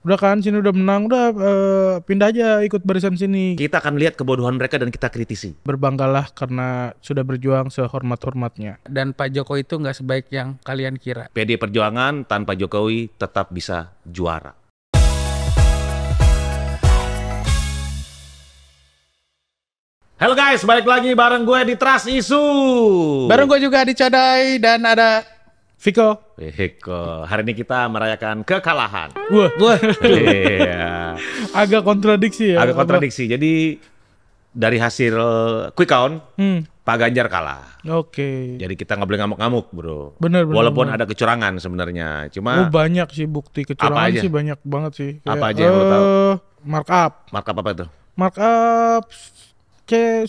Udah kan sini udah menang, udah pindah aja ikut barisan sini. Kita akan lihat kebodohan mereka dan kita kritisi. Berbanggalah karena sudah berjuang sehormat-hormatnya. Dan Pak Jokowi itu nggak sebaik yang kalian kira. PD Perjuangan tanpa Jokowi tetap bisa juara. Halo guys, balik lagi bareng gue di Trust Isu. Bareng gue juga di Cadai dan ada Viko. Eko, hari ini kita merayakan kekalahan. Wah, Iya. agak kontradiksi ya. Agak kontradiksi. Jadi dari hasil quick count, Pak Ganjar kalah. Oke. Jadi kita nggak boleh ngamuk-ngamuk, bro. Bener. Walaupun ada kecurangan sebenarnya. Cuma banyak sih bukti kecurangan aja? sih, banyak banget sih. Apa aja yang lo tahu? Markup. markup apa itu? Markup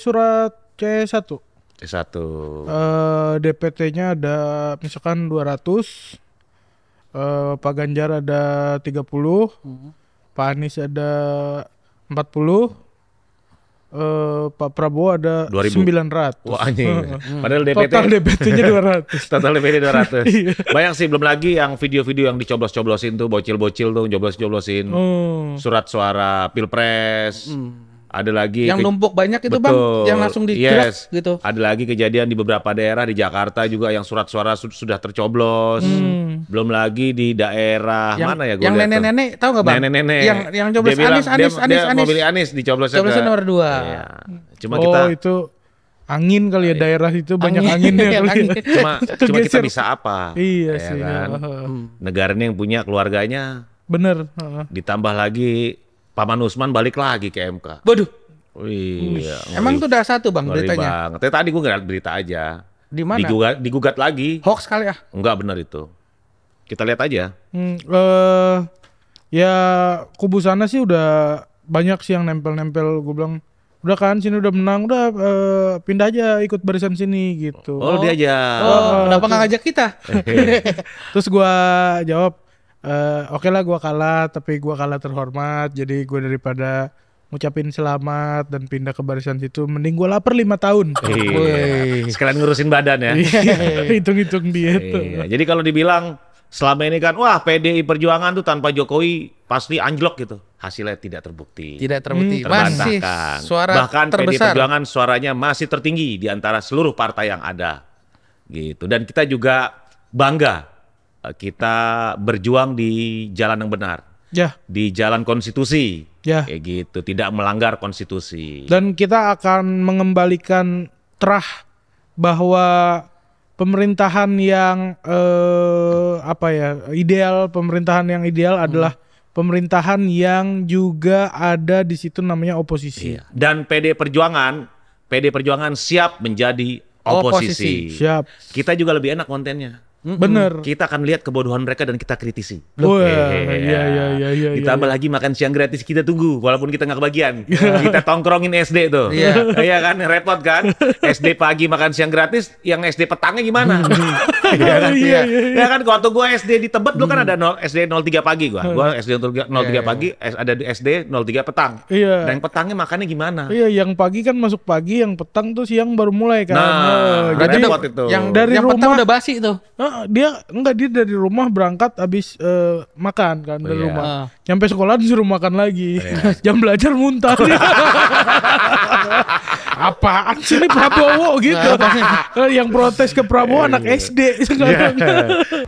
surat C1. C1. DPT-nya ada misalkan 200. Pak Ganjar ada 30. Pak Anies ada 40. Pak Prabowo ada 2000. 900. Wah anjing. Padahal DPT. Total DPT-nya 200. Total DPT 200. Banyak sih, belum lagi yang video-video yang dicoblos-coblosin tuh, bocil-bocil tuh, joblos-joblosin surat suara Pilpres. Ada lagi yang numpuk banyak itu betul. Bang, yang langsung dijerat gitu. Ada lagi kejadian di beberapa daerah di Jakarta juga yang surat suara sudah tercoblos. Belum lagi di daerah mana ya gue yang lihat nenek-nenek tahu nggak Bang? Nenek-nenek. Yang coblos Anies. Dia mau pilih Anies dicoblosnya Coblosnya nomor 2. Iya. Cuma kita itu angin kali ya, daerah itu banyak anginnya kali ya. cuma kita bisa apa? Iya ya sih. Kan? Negara ini yang punya keluarganya. Bener. Ditambah lagi Paman Usman balik lagi ke MK. Waduh. Iya. Emang itu udah satu Bang ngeri beritanya? banget. Tadi gue ngeliat berita aja. Di mana? Digugat lagi. Hoax kali ya? Enggak benar itu. Kita lihat aja. Ya kubu sana sih udah banyak sih yang nempel-nempel. Gue bilang udah kan sini udah menang, udah pindah aja ikut barisan sini gitu. Oh dia aja. Kenapa nggak ngajak kita? Terus gue jawab, oke lah gue kalah, tapi gue kalah terhormat. Jadi gue daripada ngucapin selamat dan pindah ke barisan situ, mending gue lapar 5 tahun. Iya. Sekalian ngurusin badan ya. Hitung-hitung diet. Iya. Jadi kalau dibilang selama ini kan, wah PDI Perjuangan tuh tanpa Jokowi pasti anjlok gitu. Hasilnya tidak terbukti. Tidak terbukti. Masih Terbantahkan. suara Bahkan PDI terbesar. Perjuangan suaranya masih tertinggi di antara seluruh partai yang ada. Gitu. Dan kita juga bangga. Kita berjuang di jalan yang benar. Ya. Di jalan konstitusi. Ya. Kayak gitu. Tidak melanggar konstitusi. Dan kita akan mengembalikan terah bahwa pemerintahan yang ideal, pemerintahan yang ideal adalah pemerintahan yang juga ada di situ namanya oposisi. Iya. Dan PD Perjuangan siap menjadi oposisi. Siap. Kita juga lebih enak kontennya. Bener. Kita akan lihat kebodohan mereka dan kita kritisi. Iya. Ditambah lagi makan siang gratis kita tunggu, walaupun kita nggak kebagian. Kita tongkrongin SD tuh. Iya kan, repot kan? SD pagi makan siang gratis, yang SD petangnya gimana? Iya kan? Ya kan, waktu gue SD di Tebet dulu kan ada SD 03 pagi gue SD 03 pagi, ada di SD 03 petang. Iya. Dan petangnya makannya gimana? Iya, yang pagi kan masuk pagi, yang petang tuh siang baru mulai kan. Jadi jadi repot itu. Yang petang udah basi tuh. dia dari rumah berangkat habis makan kan dari rumah. Nyampe sekolah disuruh makan lagi. Jam belajar muntah. Apaan sih ini Prabowo gitu. Yang protes ke Prabowo anak SD sekarang.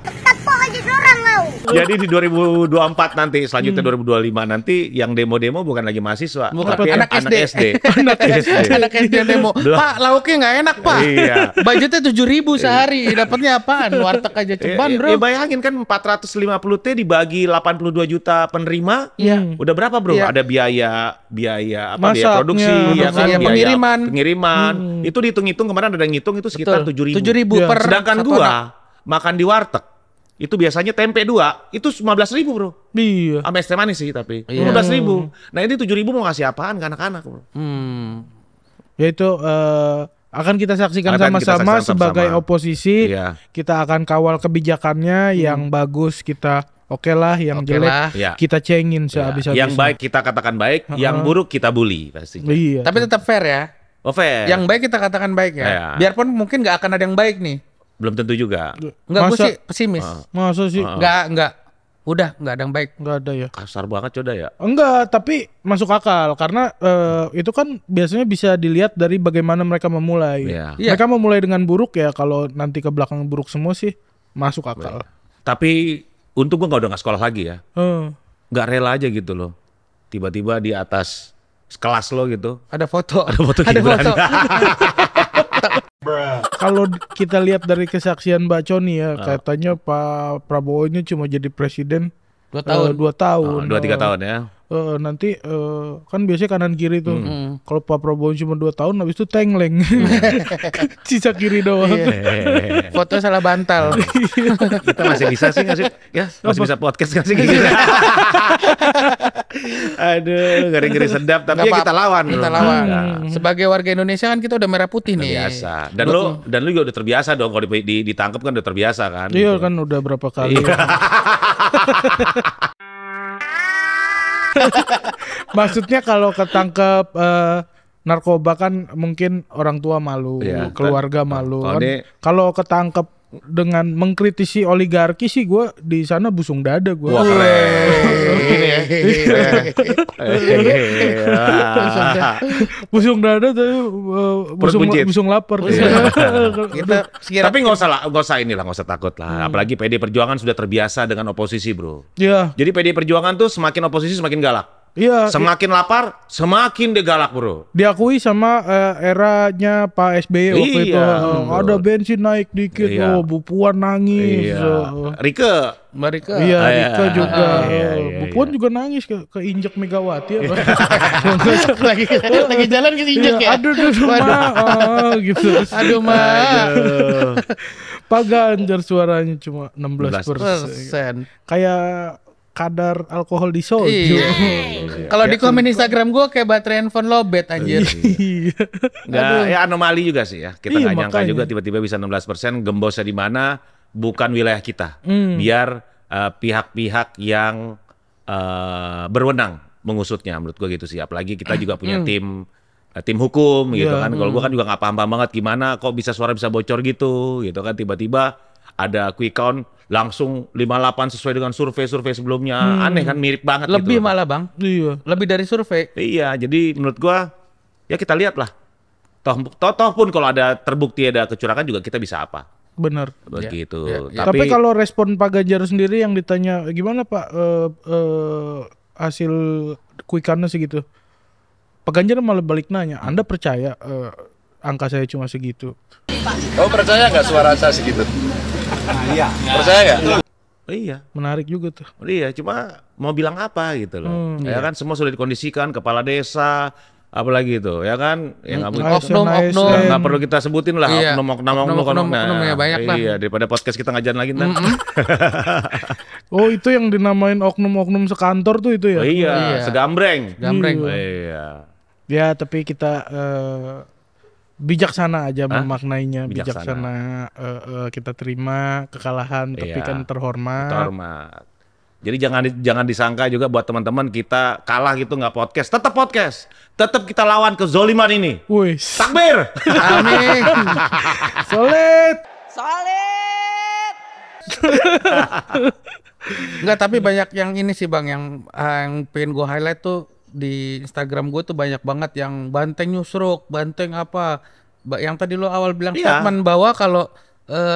Tepok aja dorang mau. Jadi di 2024 nanti, selanjutnya 2025 nanti yang demo-demo bukan lagi mahasiswa, tapi anak SD. Anak SD demo. Pak, lauknya nggak enak, Pak. Iya. Budgetnya 7.000 sehari. Dapatnya apaan? Warteg aja ceban, bro. Ya bayangin kan 450 T dibagi 82 juta penerima. Iya. Udah berapa, bro? Iya. Ada biaya apa, Masaknya, biaya produksi, ya kan? Biaya Biaya pengiriman. Itu dihitung-hitung, kemarin ada yang ngitung itu sekitar 7.000. 7.000 per Sedangkan satu gua anak. makan di warteg itu biasanya tempe 2 itu 15.000, bro. Iya. Sama es teh manis sih tapi. Iya. 15.000. Nah ini 7.000 mau ngasih apaan ke anak-anak, bro? Ya itu akan kita saksikan Akan kita sama-sama saksikan sebagai sama-sama. oposisi. Iya. Kita akan kawal kebijakannya, yang bagus kita oke lah, yang jelek lah. Iya. kita cengin sehabis-habisnya. Yang baik kita katakan baik, yang buruk kita bully pasti. Iya. Tapi tetap fair ya. Oh, fair. Yang baik kita katakan baik ya. Iya. Biarpun mungkin nggak akan ada yang baik nih. Belum tentu juga. Enggak, gue Masa- sih pesimis. Masa sih? Enggak. Udah nggak ada yang baik. Nggak ada ya. Kasar banget coda ya. Enggak, tapi masuk akal karena itu kan biasanya bisa dilihat dari bagaimana mereka memulai. Iya. Iya. Mereka memulai dengan buruk ya, kalau nanti ke belakang buruk semua sih masuk akal. Tapi untung gue udah nggak sekolah lagi ya. Eh, Nggak rela aja gitu loh. Tiba-tiba di atas kelas lo gitu. Ada foto. Ada foto Gibran. Kalau kita lihat dari kesaksian Mbak Coni ya, katanya Pak Prabowo ini cuma jadi presiden 2 tahun. 2 tahun. 2-3 tahun ya. Nanti kan biasanya kanan kiri tuh. Kalau Pak Prabowo cuma 2 tahun, habis itu tengleng. Sisa kiri doang. Foto salah bantal. Kita masih bisa sih nggak sih? Ya, masih bisa podcast nggak sih? Gitu. Aduh, ngeri-ngeri sedap. Tapi Nggak ya kita apa-apa. lawan. Kita bro. lawan. Ya, Sebagai warga Indonesia kan kita udah merah putih nih. biasa. Dan lu juga udah terbiasa dong kalau ditangkap kan udah terbiasa kan. Iya gitu. kan udah berapa kali. Maksudnya kalau ketangkep narkoba kan mungkin orang tua malu, Iya. keluarga malu. Kalau Kan ini- kalau ketangkep dengan mengkritisi oligarki sih gue di sana busung dada gue. Wah, keren. Gini ya. Busung dada tuh buncit. busung lapar. Kita sekira Tapi nggak usah takut lah. Apalagi PD Perjuangan sudah terbiasa dengan oposisi, bro. Iya, Jadi PD Perjuangan tuh semakin oposisi semakin galak. iya. Semakin lapar, semakin dia galak, bro. Diakui sama eranya Pak SBY waktu itu. Iya. Ada bensin naik dikit, Iya. Bu Puan nangis. Rike. mereka Iya, Ah, iya. Rika juga. Iya, Bu Puan juga nangis keinjek Megawati ya. lagi jalan kesinjek ya. Aduh, gitu. Aduh, Ma. Pak Ganjar suaranya cuma 16%. Kayak kadar alkohol di soju. Iya. Kalau di komen Instagram gue kayak baterai handphone lowbat anjir. Iya. Nggak, ya anomali juga sih ya. Kita Iya, nggak nyangka makanya. juga tiba-tiba bisa 16%, gembosnya di mana bukan wilayah kita. Biar pihak-pihak yang berwenang mengusutnya, menurut gua gitu sih. Apalagi kita juga punya tim hukum gitu Iya. kan. Kalau gua kan juga nggak paham banget gimana kok bisa suara bisa bocor gitu kan. Tiba-tiba ada quick count langsung 58 sesuai dengan survei sebelumnya. Aneh kan, mirip banget Lebih gitu. malah bang. Iya. Lebih dari survei. Iya, jadi menurut gua ya kita lihat lah. Toh pun kalau ada terbukti ada kecurangan juga kita bisa apa? Benar. Begitu. Ya. Tapi kalau respon Pak Ganjar sendiri yang ditanya gimana Pak hasil quick-count segitu. Pak Ganjar malah balik nanya, Anda percaya angka saya cuma segitu? Kamu percaya nggak suara saya segitu? Iya. Percaya nggak? iya. Menarik juga tuh. Iya, cuma mau bilang apa gitu loh. Ya kan semua sudah dikondisikan, kepala desa, apalagi itu, ya kan? Yang Oknum. nggak perlu kita sebutin lah, Iya. oknum. Oknum ya banyak lah. Iya, daripada podcast kita ngajarin lagi ntar. Oh itu yang dinamain oknum-oknum sekantor tuh itu ya? Oh, iya, Iya. segambreng. Gambreng. Iya. Ya tapi kita bijaksana aja memaknainya. Bijaksana. Bijaksana kita terima kekalahan, tapi Iya. kan terhormat. Hormat. Jadi jangan disangka juga buat teman-teman kita kalah gitu nggak podcast. Tetap kita lawan kezoliman ini. Wih, Takbir. Amin. solid. Enggak, tapi banyak yang ini sih bang, yang pengen gue highlight tuh di Instagram gue tuh banyak banget yang banteng nyusruk, banteng apa, yang tadi lo awal bilang Iya. statement bahwa kalau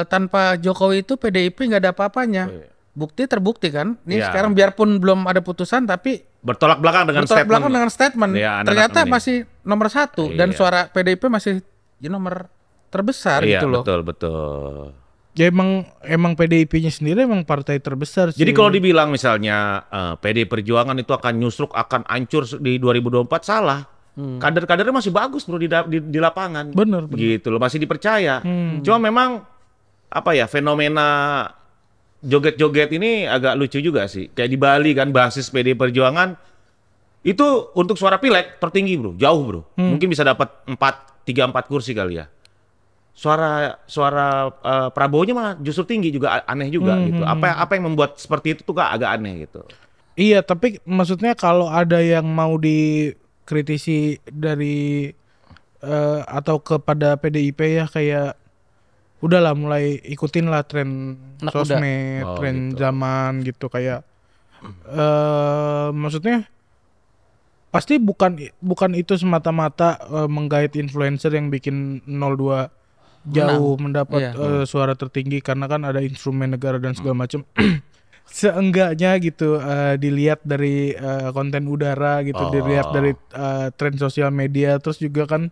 tanpa Jokowi itu PDIP nggak ada apa-apanya. Bukti terbukti kan, ini Iya. sekarang biarpun belum ada putusan tapi Bertolak belakang dengan bertolak statement. belakang dengan statement, Iya, anak-anak ternyata ini. masih nomor 1 dan Iya. suara PDIP masih nomor terbesar Iya, gitu loh. betul. Ya emang PDIP-nya sendiri emang partai terbesar sih. Jadi kalau dibilang misalnya PD Perjuangan itu akan nyusruk, akan hancur di 2024, salah. Kader-kadernya masih bagus bro di lapangan. Bener. Gitu loh, masih dipercaya. Cuma memang apa ya, fenomena joget-joget ini agak lucu juga sih. Kayak di Bali kan, basis PD Perjuangan itu untuk suara pileg tertinggi bro, jauh bro. Mungkin bisa dapat 3-4 kursi kali ya. Suara Prabowo-nya malah justru tinggi juga, aneh juga gitu. Apa yang membuat seperti itu tuh agak aneh gitu. Iya, tapi maksudnya kalau ada yang mau dikritisi dari atau kepada PDIP ya kayak udahlah mulai ikutin lah tren Anak sosmed, muda. Oh, tren gitu. zaman gitu kayak Maksudnya pasti bukan itu semata-mata menggait influencer yang bikin 02 jauh mendapat suara tertinggi karena kan ada instrumen negara dan segala macam. Seenggaknya gitu dilihat dari konten udara gitu, dilihat dari tren sosial media, terus juga kan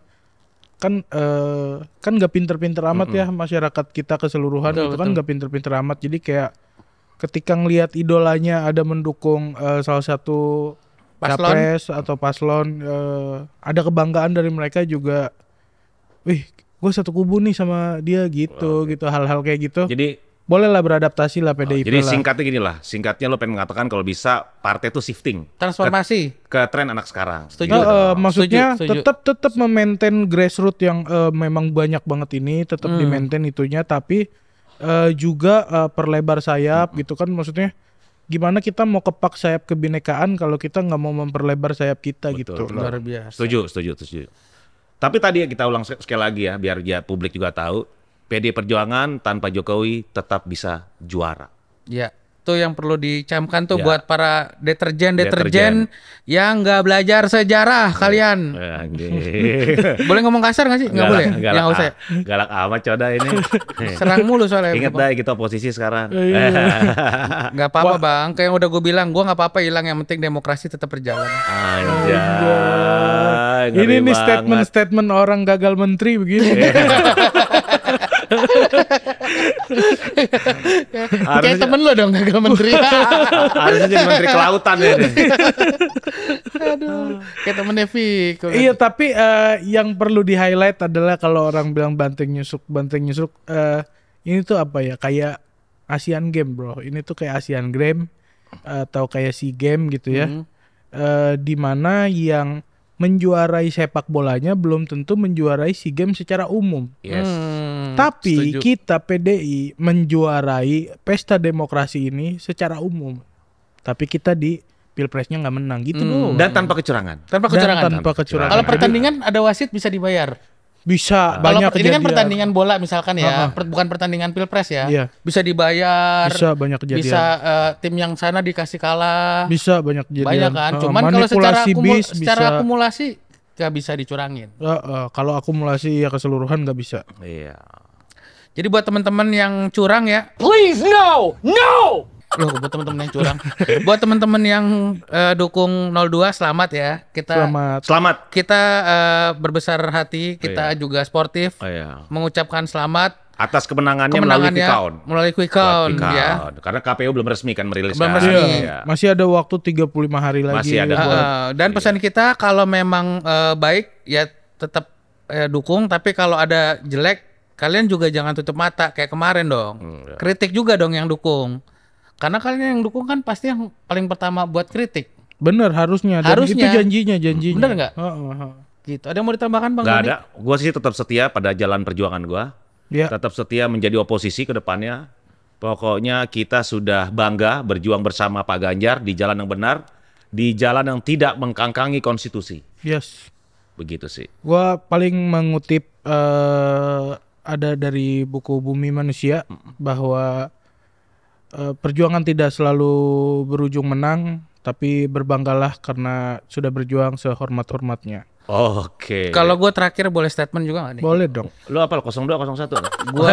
nggak pinter-pinter amat ya masyarakat kita keseluruhan itu kan nggak pinter-pinter amat, jadi kayak ketika ngelihat idolanya ada mendukung salah satu capres atau paslon, ada kebanggaan dari mereka juga, wih gue satu kubu nih sama dia gitu hal-hal kayak gitu. Jadi bolehlah beradaptasi lah PDIP jadi lah. singkatnya gini lah, singkatnya lo pengen mengatakan kalau bisa partai itu shifting, transformasi ke tren anak sekarang. Setuju. Maksudnya Setuju. tetap memaintain grassroots yang memang banyak banget ini, tetap di-maintain itunya, tapi juga perlebar sayap gitu kan, maksudnya gimana kita mau kepak sayap kebinekaan kalau kita nggak mau memperlebar sayap kita. Betul, gitu. betul. luar biasa. Setuju. Tapi tadi kita ulang sekali lagi ya, biar publik juga tahu, PD Perjuangan tanpa Jokowi tetap bisa juara. Ya, itu yang perlu dicamkan tuh Ya. buat para deterjen yang nggak belajar sejarah kalian. Boleh ngomong kasar nggak sih? Nggak boleh. Ya? Nggak usah. Ya? Galak amat coda ini. Serang mulu soalnya. Ingat dah kita oposisi sekarang. Nggak apa-apa bang. Kayak yang udah gue bilang, gue nggak apa-apa hilang. Yang penting demokrasi tetap berjalan. Anjay. Ini nih statement orang gagal menteri begini. Kayak temen lo dong gagal menteri. Harusnya jadi menteri kelautan ya. Aduh, kayak temennya Viko. Iya, tapi yang perlu di highlight adalah kalau orang bilang banteng nyusuk, ini tuh apa ya, kayak Asian Game bro. Ini tuh kayak Asian Game atau kayak SEA Game gitu ya. Di mana yang menjuarai sepak bolanya belum tentu menjuarai SEA Games secara umum. Yes. Tapi setuju. kita PDI menjuarai pesta demokrasi ini secara umum. Tapi kita di pilpresnya nggak menang gitu loh. Dan tanpa kecurangan. Tanpa Dan kecurangan. tanpa kecurangan. Kalau pertandingan ada wasit bisa dibayar. Bisa Kalau banyak ini kan kejadian. pertandingan bola misalkan ya, bukan pertandingan pilpres ya. Iya. Bisa dibayar. Bisa banyak kejadian. Bisa tim yang sana dikasih kalah. Bisa banyak kejadian. Banyak kan. Cuman kalau secara Manipulasi secara bisa. akumulasi nggak bisa dicurangin. Kalau akumulasi ya keseluruhan nggak bisa. Iya. Jadi buat teman-teman yang curang ya. Please, no! No! Loh, buat teman-teman yang curang. Buat teman-teman yang dukung 02 selamat ya. Selamat. Kita berbesar hati, kita juga sportif. Oh, iya. Mengucapkan selamat Atas kemenangannya melalui quick count. ya. Karena KPU belum resmi kan merilis. Belum kan? resmi. Iya. Masih ada waktu 35 hari lagi. Masih ada. Dan pesan kita kalau memang baik ya tetap dukung, tapi kalau ada jelek kalian juga jangan tutup mata kayak kemarin dong. Kritik juga dong yang dukung. Karena kalian yang dukung kan pasti yang paling pertama buat kritik. Bener harusnya. Dan Harusnya. itu janjinya. Bener nggak? Heeh. Gitu. Ada yang mau ditambahkan Bang? Nggak Doni? ada. Gue sih tetap setia pada jalan perjuangan gue. Ya. Tetap setia menjadi oposisi ke depannya. Pokoknya kita sudah bangga berjuang bersama Pak Ganjar di jalan yang benar, di jalan yang tidak mengkangkangi konstitusi. Yes. Begitu sih. Gua paling mengutip ada dari buku Bumi Manusia bahwa perjuangan tidak selalu berujung menang, tapi berbanggalah karena sudah berjuang sehormat-hormatnya. Oke. Kalau gue terakhir boleh statement juga nggak nih? Boleh dong. Lu apa 02 01? Gue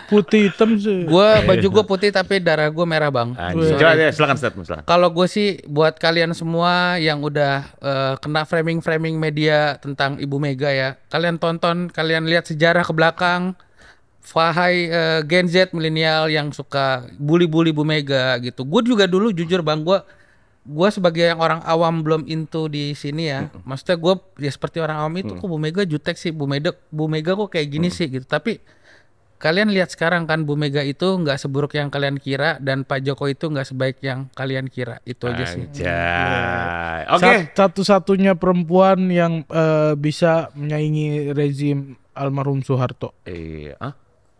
Putih hitam sih. baju gue putih tapi darah gue merah bang. Anjir. Coba deh, silakan statement silakan. Kalau gue sih buat kalian semua yang udah kena framing media tentang Ibu Mega ya, kalian tonton, kalian lihat sejarah ke belakang. Wahai Gen Z milenial yang suka bully-bully Bu Mega gitu. Gue juga dulu jujur bang, gue sebagai yang orang awam belum into di sini ya. Maksudnya gue ya seperti orang awam itu kok Bu Mega jutek sih, Bu Mega kok kayak gini sih gitu. Tapi kalian lihat sekarang kan Bu Mega itu nggak seburuk yang kalian kira dan Pak Jokowi itu nggak sebaik yang kalian kira. Itu aja sih. Anjay. Oke. Satu-satunya perempuan yang bisa menyaingi rezim almarhum Soeharto. Iya.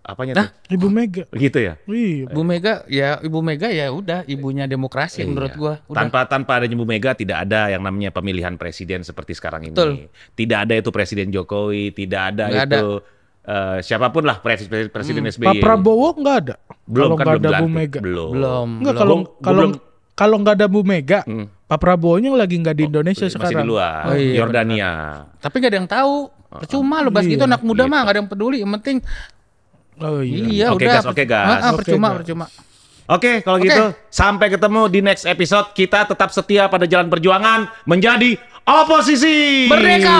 Apanya tuh? Ibu Mega. Gitu ya? Wih, Ibu Mega ya udah ibunya demokrasi menurut Iya. gua. Udah. Tanpa adanya Bu Mega tidak ada yang namanya pemilihan presiden seperti sekarang ini. Betul. Tidak ada itu Presiden Jokowi, tidak ada Nggak itu siapapun lah presiden SBY. Pak Prabowo nggak ada. Belum Kalau kan, nggak belum ada Bu dilantik. Mega. Belum. Enggak Belum. kalau nggak ada Bu Mega, Pak Prabowo-nya lagi nggak di Indonesia Masih sekarang. di luar. Oh, iya, Yordania. Tapi nggak ada yang tahu. Percuma lo bahas Iya, gitu, anak muda mah nggak ada yang peduli. Yang penting Oh iya. iya Oke, udah. gas, oke, gas. Percuma, Oke, gas. percuma. Oke, kalau Oke. gitu sampai ketemu di next episode. Kita tetap setia pada jalan perjuangan menjadi oposisi. Merdeka!